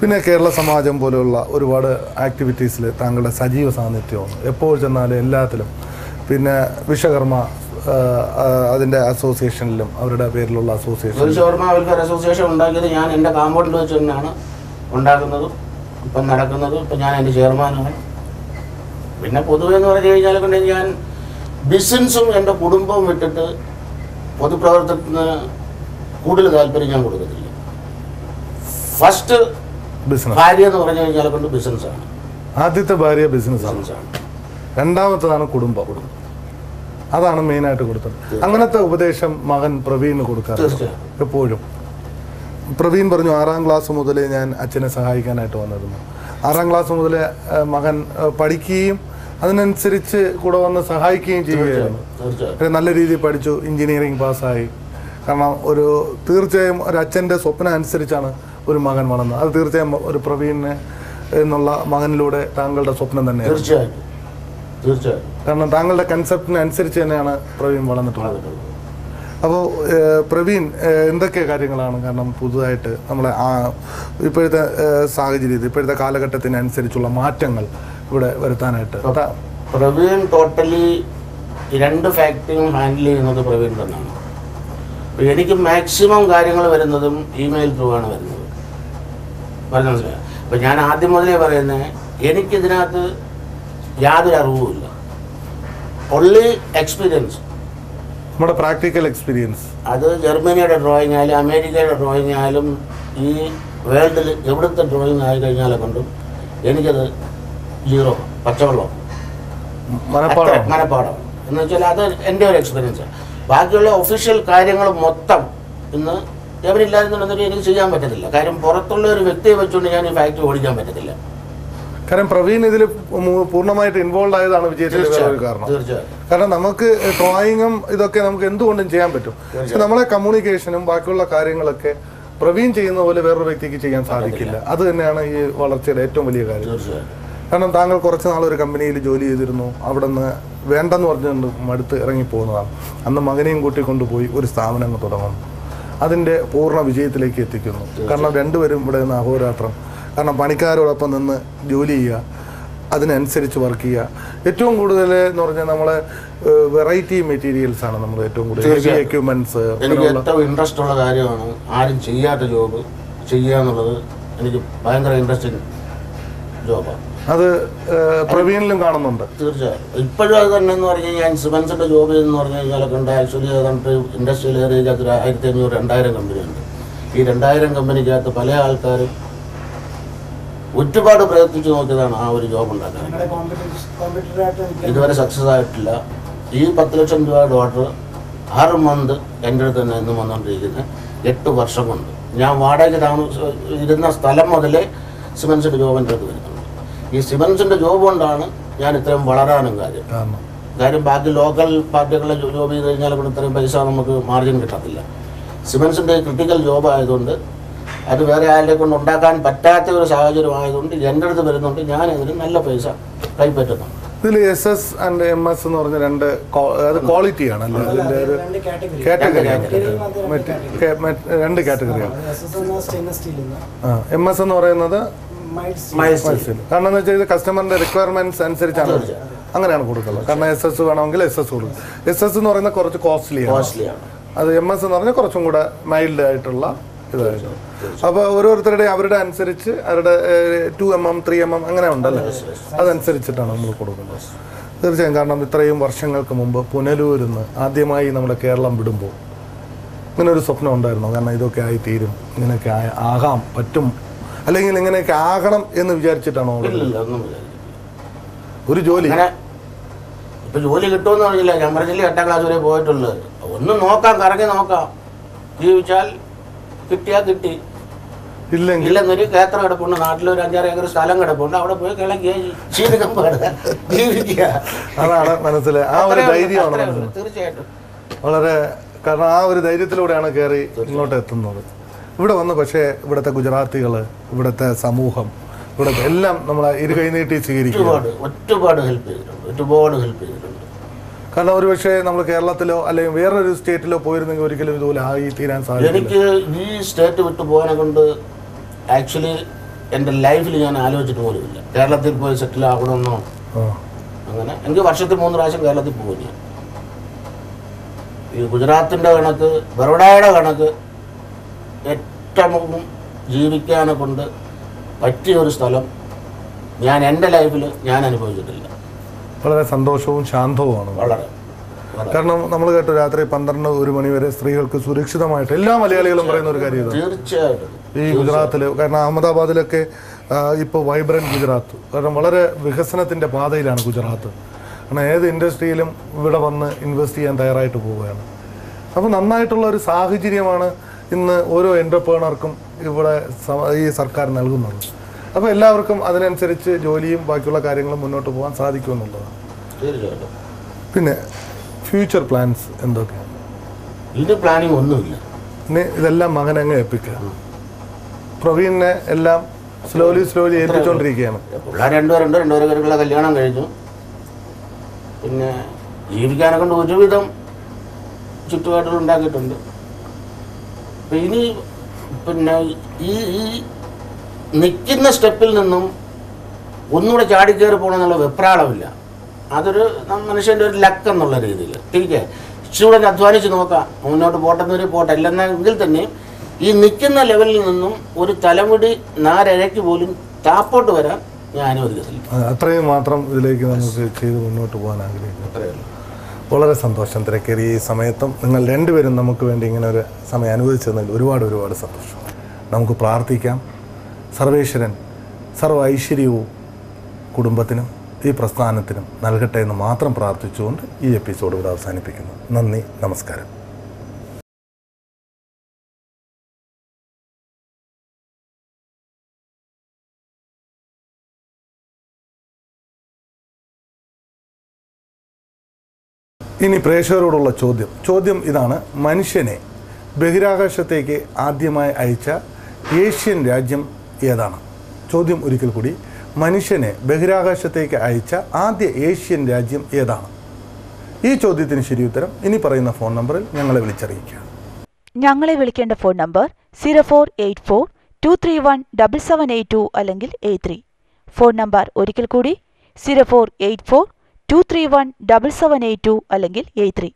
പിന്നെ കേരള സമാജം പോലെയുള്ള ഒരുപാട് ആക്ടിവിറ്റീസിൽ താങ്കളുടെ സജീവ സാന്നിധ്യമാണ് എപ്പോൾ ചെന്നാലും എല്ലാത്തിലും. പിന്നെ വിശ്വകർമ്മ അതിൻ്റെ അസോസിയേഷനിലും അവരുടെ പേരിലുള്ള അസോസിയേഷൻ വിശ്വകർമ്മ വെൽഫെയർ അസോസിയേഷൻ ഉണ്ടാക്കിയത് ഞാൻ എൻ്റെ കാമ്പൗണ്ടിൽ വെച്ച് തന്നെയാണ് ഉണ്ടാക്കുന്നതും ഇപ്പം നടക്കുന്നതും. ഇപ്പം ഞാൻ എൻ്റെ ചെയർമാനാണ്. പിന്നെ പൊതുവെ എന്ന് പറഞ്ഞു കഴിഞ്ഞാൽ കൊണ്ട് ഞാൻ ബിസിനസ്സും എൻ്റെ കുടുംബവും വിട്ടിട്ട് പൊതുപ്രവർത്തനത്തിന് കൂടുതൽ താല്പര്യം ഞാൻ കൊടുക്കത്തില്ല. ഫസ്റ്റ് ബിസിനസ് ഭാര്യ എന്ന് പറഞ്ഞു കഴിഞ്ഞാൽ കൊണ്ട് ബിസിനസ്സാണ്. ആദ്യത്തെ ഭാര്യ ബിസിനസ്സാണ്, രണ്ടാമത്തതാണ് കുടുംബം. അതാണ് മെയിനായിട്ട് കൊടുത്തത്. അങ്ങനത്തെ ഉപദേശം മകൻ പ്രവീണിന് കൊടുക്കാറുണ്ട് എപ്പോഴും. പ്രവീൺ പറഞ്ഞു 6ാം ക്ലാസ് മുതലേ ഞാൻ അച്ഛനെ സഹായിക്കാനായിട്ട് വന്നിരുന്നു. 6ാം ക്ലാസ് മുതലേ മകൻ പഠിക്കുകയും അതിനനുസരിച്ച് കൂടെ വന്ന് സഹായിക്കുകയും ചെയ്യുകയായിരുന്നു. നല്ല രീതിയിൽ പഠിച്ചു, എഞ്ചിനീയറിംഗ് പാസ്സായി. കാരണം തീർച്ചയായും ഒരു അച്ഛൻ്റെ സ്വപ്നം അനുസരിച്ചാണ് ഒരു മകൻ വളർന്നത്. അത് തീർച്ചയായും ഒരു പ്രവീണിന് എന്നുള്ള മകനിലൂടെ താങ്കളുടെ സ്വപ്നം തന്നെയാണ്. തീർച്ചയായും. കാരണം താങ്കളുടെ കൺസെപ്റ്റിന് അനുസരിച്ച് തന്നെയാണ് പ്രവീൺ വളർന്നിട്ടുള്ളത്. അപ്പോൾ പ്രവീൺ എന്തൊക്കെ കാര്യങ്ങളാണ് കാരണം പുതുതായിട്ട് നമ്മളെ ഇപ്പോഴത്തെ സാഹചര്യത്തിൽ ഇപ്പോഴത്തെ കാലഘട്ടത്തിനനുസരിച്ചുള്ള മാറ്റങ്ങൾ ഇവിടെ വരുത്താനായിട്ട്? പ്രവീൺ ടോട്ടലി 2 ഫാക്ടറിയും ഹാൻഡിൽ ചെയ്യുന്നത് പ്രവീൺ തന്നെയാണ്. എനിക്ക് മാക്സിമം കാര്യങ്ങൾ വരുന്നതും ഇമെയിൽ ത്രൂ ആണ് വരുന്നത്. മനസ്സിലായോ? അപ്പം ഞാൻ ആദ്യം മുതലേ പറയുന്നത് എനിക്കിതിനകത്ത് യാതൊരു അറിവുമില്ല. ഓൺലി എക്സ്പീരിയൻസ്, നമ്മുടെ പ്രാക്ടിക്കൽ എക്സ്പീരിയൻസ്. അത് ജർമ്മനിയുടെ ഡ്രോയിങ് ആയാലും അമേരിക്കയുടെ ഡ്രോയിങ് ആയാലും ഈ വേൾഡിൽ എവിടുത്തെ ഡ്രോയിങ് ആയി കഴിഞ്ഞാലെ കൊണ്ടും എനിക്കത് 0 പച്ചവെള്ളം മനപ്പാടം എന്ന് വെച്ചാൽ അത് എൻ്റെ ഒരു എക്സ്പീരിയൻസ്. ബാക്കിയുള്ള ഒഫീഷ്യൽ കാര്യങ്ങൾ മൊത്തം ഇന്ന് എവരില്ലായിരുന്നുണ്ടെങ്കിൽ എനിക്ക് ചെയ്യാൻ പറ്റത്തില്ല. കാര്യം പുറത്തുള്ള ഒരു വ്യക്തിയെ വെച്ചുകൊണ്ട് ഞാൻ ഈ ഫാക്ടറി ഓടിക്കാൻ പറ്റത്തില്ല. കാരണം പ്രവീൺ ഇതിൽ പൂർണ്ണമായിട്ട് ഇൻവോൾവ് ആയതാണ് വിജയത്തിന്റെ കാരണം. കാരണം നമുക്ക് ഡ്രോയിങ്ങും ഇതൊക്കെ നമുക്ക് എന്തുകൊണ്ടും ചെയ്യാൻ പറ്റും. പക്ഷെ നമ്മളെ കമ്മ്യൂണിക്കേഷനും ബാക്കിയുള്ള കാര്യങ്ങളൊക്കെ പ്രവീൺ ചെയ്യുന്ന പോലെ വേറൊരു വ്യക്തിക്ക് ചെയ്യാൻ സാധിക്കില്ല. അത് തന്നെയാണ് ഈ വളർച്ചയുടെ ഏറ്റവും വലിയ കാര്യം. കാരണം താങ്കൾ കുറച്ച് നാൾ ഒരു കമ്പനിയിൽ ജോലി ചെയ്തിരുന്നു, അവിടെ നിന്ന് വേണ്ടെന്ന് പറഞ്ഞുകൊണ്ട് മടുത്ത് ഇറങ്ങിപ്പോകുന്നതാണ്. അന്ന് മകനെയും കൂട്ടിക്കൊണ്ടുപോയി ഒരു സ്ഥാപനം തുടങ്ങുന്നു, അതിൻ്റെ പൂർണ്ണ വിജയത്തിലേക്ക് എത്തിക്കുന്നു. കാരണം രണ്ടുപേരും ഇവിടെ നിന്ന് അഹോരാത്രം, കാരണം പണിക്കാരോടൊപ്പം നിന്ന് ജോലി ചെയ്യുക, അതിനനുസരിച്ച് വർക്ക് ചെയ്യുക. ഏറ്റവും കൂടുതൽ എന്ന് പറഞ്ഞാൽ നമ്മളെ വെറൈറ്റി മെറ്റീരിയൽസ് ആണ് നമ്മൾ ഏറ്റവും കൂടുതൽ എക്യുപ്മെന്റ്സ്. എനിക്ക് ഏറ്റവും ഇൻട്രസ്റ്റ് ഉള്ള കാര്യമാണ് ആരും ചെയ്യാത്ത ജോബ് ചെയ്യുക എന്നുള്ളത്. എനിക്ക് ഭയങ്കര ഇൻട്രസ്റ്റിംഗ് ജോബാണ്. അത് പ്രവീണിലും കാണുന്നുണ്ട്. തീർച്ചയായും. ഇപ്പോഴും അത് തന്നെ എന്ന് പറഞ്ഞു കഴിഞ്ഞാൽ സിമൻസിന്റെ ജോബ് എന്ന് പറഞ്ഞു കഴിഞ്ഞാലൊക്കെ ഉണ്ട്. ആക്ച്വലി ഏതാണ്ട് ഇൻഡസ്ട്രിയൽ ഏരിയക്കകത്ത് 1500-2000 കമ്പനിയുണ്ട്. ഈ 2000 കമ്പനിക്കകത്ത് പല ആൾക്കാരും ഒരുപാട് പ്രയത്നിച്ച് നോക്കിയതാണ് ആ ഒരു ജോബ് ഉണ്ടാക്കാൻ. ഇതുവരെ സക്സസ് ആയിട്ടില്ല. ഈ 10 ലക്ഷം രൂപയുടെ ഓർഡർ 6 മന്ത് എൻ്റെ അടുത്ത് തന്നെ ഇന്നും വന്നുകൊണ്ടിരിക്കുന്നത്. 8 വർഷം കൊണ്ട് ഞാൻ വാടകയ്ക്ക് ഇരുന്ന സ്ഥലം മുതലേ സിമൻസിൻ്റെ ജോബ് എൻ്റെ അടുത്ത് വരുന്നുണ്ട്. ഈ സിമൻസിൻ്റെ ജോബ് കൊണ്ടാണ് ഞാൻ ഇത്രയും വളരാനും കാര്യം ബാക്കി ലോക്കൽ പാർട്ടികളെ ജോബ് ചെയ്ത് കഴിഞ്ഞാൽ കൂടെ ഇത്രയും പൈസ നമുക്ക് മാർജിൻ കിട്ടത്തില്ല. സിമൻസിൻ്റെ ക്രിട്ടിക്കൽ ജോബ് ആയതുകൊണ്ട് അത് വേറെ ആരുടെ കൊണ്ട് ഉണ്ടാക്കാൻ പറ്റാത്ത ഒരു സാഹചര്യം ആയതുകൊണ്ട് എൻ്റെ അടുത്ത് വരുന്നുണ്ട്. ഞാൻ ഇതിന് നല്ല പൈസ കൈപ്പറ്റുന്നുണ്ട്. ഇതിൽ SS ആൻഡ് MS എന്ന് പറഞ്ഞ ക്വാളിറ്റിയാണ് അല്ലേ? അതിൻ്റെ ഒരു കാറ്റഗറിയാണ്, 2 കാറ്റഗറിയാണ്. MS എന്ന് പറയുന്നത് കാരണം എന്ന് വെച്ചാൽ ഇത് കസ്റ്റമറിന്റെ റിക്വയർമെന്റ്സ് അനുസരിച്ചാണ് അങ്ങനെയാണ് കൊടുക്കുന്നത്. കാരണം SS വേണമെങ്കിൽ SS കൊടുക്കും. SS എന്ന് പറയുന്നത് കുറച്ച് കോസ്റ്റ്ലിയാണ്. അത് MS എന്ന് പറഞ്ഞാൽ കുറച്ചും കൂടെ മൈൽഡ് ആയിട്ടുള്ള ഇതായിരുന്നു. അപ്പോൾ ഓരോരുത്തരുടെ അവരുടെ അനുസരിച്ച് അവരുടെ 2 mm 3 mm അങ്ങനെ ഉണ്ടല്ലോ, അതനുസരിച്ചിട്ടാണ് നമ്മൾ കൊടുക്കുന്നത്. തീർച്ചയായും. കാരണം ഇത്രയും വർഷങ്ങൾക്ക് മുമ്പ് പുനലൂരിൽ നിന്ന് ആദ്യമായി നമ്മുടെ കേരളം വിടുമ്പോൾ ഇങ്ങനെ ഒരു സ്വപ്നം ഉണ്ടായിരുന്നു. കാരണം ഇതൊക്കെ ആയി തീരും, ഇങ്ങനെയൊക്കെ ആകാൻ പറ്റും, അല്ലെങ്കിൽ ഇങ്ങനെയൊക്കെ ആകണം എന്ന് വിചാരിച്ചിട്ടാണോ ഒരു ജോലി? ഇപ്പൊ ജോലി കിട്ടുമെന്ന് പറഞ്ഞില്ല. ഞാൻ പറഞ്ഞില്ല 8ാം ക്ലാസ് വരെ പോയിട്ടുള്ളത്. ഒന്ന് നോക്കാം, കറങ്ങി നോക്കാം. ജീവിച്ചാൽ കിട്ടിയാൽ കിട്ടി, ഇല്ലെന്നൊരു ക്ഷേത്രം കിടപ്പുണ്ട്, നാട്ടിലൊരു 5-6 ഏക്കർ സ്ഥലം കിടപ്പുണ്ട്, അവിടെ പോയി കിളക്കുക, ജീവിക്കുക. അതാണ് മനസ്സിലായി. ആ ഒരു ധൈര്യമാണ് തീർച്ചയായിട്ടും വളരെ. കാരണം ആ ഒരു ധൈര്യത്തിലൂടെയാണ് കയറി ഇങ്ങോട്ട് എത്തുന്നത്. ഇവിടെ വന്ന് പക്ഷേ ഇവിടുത്തെ ഗുജറാത്തികൾ, ഇവിടുത്തെ സമൂഹം, ഇവിടുത്തെ എല്ലാം നമ്മളെ ഇരുകൈ നീട്ടി സ്വീകരിക്കും. ഒരുപാട് ഹെൽപ്പ് ചെയ്തിട്ടുണ്ട്. കാരണം ഒരു പക്ഷേ നമ്മൾ കേരളത്തിലോ അല്ലെങ്കിൽ വേറൊരു സ്റ്റേറ്റിലോ പോയിരുന്നെങ്കിൽ ഒരിക്കലും ഇതുപോലെ ആയി തീരാൻ സാധിക്കും. എനിക്ക് ഈ സ്റ്റേറ്റ് വിട്ടു പോകാനെ കൊണ്ട് ആക്ച്വലി എൻ്റെ ലൈഫിൽ ഞാൻ ആലോചിച്ചിട്ട് പോലുമില്ല. കേരളത്തിൽ പോയി സെറ്റിൽ ആകണമെന്നോ അങ്ങനെ. എനിക്ക് വർഷത്തിൽ 3 പ്രാവശ്യം കേരളത്തിൽ പോകും ഞാൻ. ഈ ഗുജറാത്തിൻ്റെ കണക്ക്, ബറോഡയുടെ കണക്ക് ഏറ്റവും ജീവിക്കാനെ കൊണ്ട് പറ്റിയ ഒരു സ്ഥലം ഞാൻ എൻ്റെ ലൈഫിൽ ഞാൻ അനുഭവിച്ചിട്ടില്ല. വളരെ സന്തോഷവും ശാന്തവുമാണ്. വളരെ. കാരണം നമ്മൾ കേട്ടു രാത്രി 12-1 മണി വരെ സ്ത്രീകൾക്ക് സുരക്ഷിതമായിട്ട് എല്ലാ മലയാളികളും പറയുന്ന ഒരു കാര്യം തീർച്ചയായിട്ടും ഈ ഗുജറാത്തിൽ. കാരണം അഹമ്മദാബാദിലൊക്കെ ഇപ്പോൾ വൈബ്രന്റ് ഗുജറാത്ത്, കാരണം വളരെ വികസനത്തിൻ്റെ പാതയിലാണ് ഗുജറാത്ത്. കാരണം ഏത് ഇൻഡസ്ട്രിയിലും ഇവിടെ വന്ന് ഇൻവെസ്റ്റ് ചെയ്യാൻ തയ്യാറായിട്ട് പോവുകയാണ്. അപ്പോൾ നന്നായിട്ടുള്ള ഒരു സാഹചര്യമാണ് ഇന്ന് ഓരോ എൻ്റർപ്രണർക്കും ഇവിടെ ഈ സർക്കാർ നൽകുന്നത്. അപ്പോൾ എല്ലാവർക്കും അതിനനുസരിച്ച് ജോലിയും ബാക്കിയുള്ള കാര്യങ്ങളും മുന്നോട്ട് പോകാൻ സാധിക്കുമെന്നുള്ളതാണ്. തീർച്ചയായിട്ടും. പിന്നെ ഫ്യൂച്ചർ പ്ലാൻസ് എന്തൊക്കെയാണ്? ഇത് പ്ലാനിങ് ഒന്നുമില്ല. ഇനി ഇതെല്ലാം മകനങ്ങ് ഏൽപ്പിക്കുക. പ്രവീണിനെ എല്ലാം സ്ലോലി ഏൽപ്പിച്ചുകൊണ്ടിരിക്കുകയാണ്. പിള്ളേർ രണ്ടുപേരുടെ കല്യാണം കഴിഞ്ഞു. പിന്നെ ജീവിക്കാനെ കൊണ്ട് ഒരുവിധം ചുറ്റുപാടുകൾ ഉണ്ടാക്കിയിട്ടുണ്ട്. ഇനി പിന്നെ ഈ നിൽക്കുന്ന സ്റ്റെപ്പിൽ നിന്നും ഒന്നുകൂടെ ചാടിക്കയറി പോകണമെന്നുള്ള വെപ്രാളമില്ല. അതൊരു മനുഷ്യൻ്റെ ഒരു ലക്ക് എന്നുള്ള രീതിയിൽ തിരികെ ഇച്ചിരി അധ്വാനിച്ച് നോക്കാം, മുന്നോട്ട് പോട്ടെന്നൊരു പോട്ടെ. അല്ലെന്നെങ്കിൽ തന്നെ ഈ നിൽക്കുന്ന ലെവലിൽ നിന്നും ഒരു തലമുടി 4 ഇഴയ്ക്ക് പോലും താപ്പോട്ട് വരാൻ ഞാൻ അനുവദിക്കത്തില്ല. അത്രയും മാത്രം ഇതിലേക്ക് നമുക്ക് ചെയ്ത് മുന്നോട്ട് പോകാൻ ആഗ്രഹിക്കുന്നു. അത്രയുള്ളൂ. വളരെ സന്തോഷം. തിരക്കേറിയ ഈ സമയത്തും നിങ്ങൾ രണ്ടുപേരും നമുക്ക് വേണ്ടി ഇങ്ങനെ ഒരു സമയം അനുവദിച്ചതിൽ ഒരുപാട് സന്തോഷം. നമുക്ക് പ്രാർത്ഥിക്കാം. സർവേശ്വരൻ സർവ്വ ഐശ്വര്യവും കുടുംബത്തിനും ഈ പ്രസ്ഥാനത്തിനും നൽകട്ടെ എന്ന് മാത്രം പ്രാർത്ഥിച്ചുകൊണ്ട് ഈ എപ്പിസോഡ് ഇവിടെ അവസാനിപ്പിക്കുന്നു. നന്ദി, നമസ്കാരം. ഇനി പ്രേക്ഷകരോടുള്ള ചോദ്യം ഇതാണ്: മനുഷ്യനെ ബഹിരാകാശത്തേക്ക് ആദ്യമായി അയച്ച ഏഷ്യൻ രാജ്യം ഏതാണ്? ചോദ്യം ഒരിക്കൽ കൂടി: മനുഷ്യനെ ബഹിരാകാശത്തേക്ക് അയച്ച ആദ്യ ഏഷ്യൻ രാജ്യം ഏതാണ്? ഈ ചോദ്യത്തിന് ശരിയുത്തരം ഇനി പറയുന്ന ഫോൺ നമ്പറിൽ ഞങ്ങളെ വിളിച്ചറിയിക്കുക. ഞങ്ങളെ വിളിക്കേണ്ട ഫോൺ നമ്പർ 0484-231-7782 അല്ലെങ്കിൽ 83. ഫോൺ നമ്പർ ഒരിക്കൽ കൂടി 0484-231-7782 അല്ലെങ്കിൽ 83.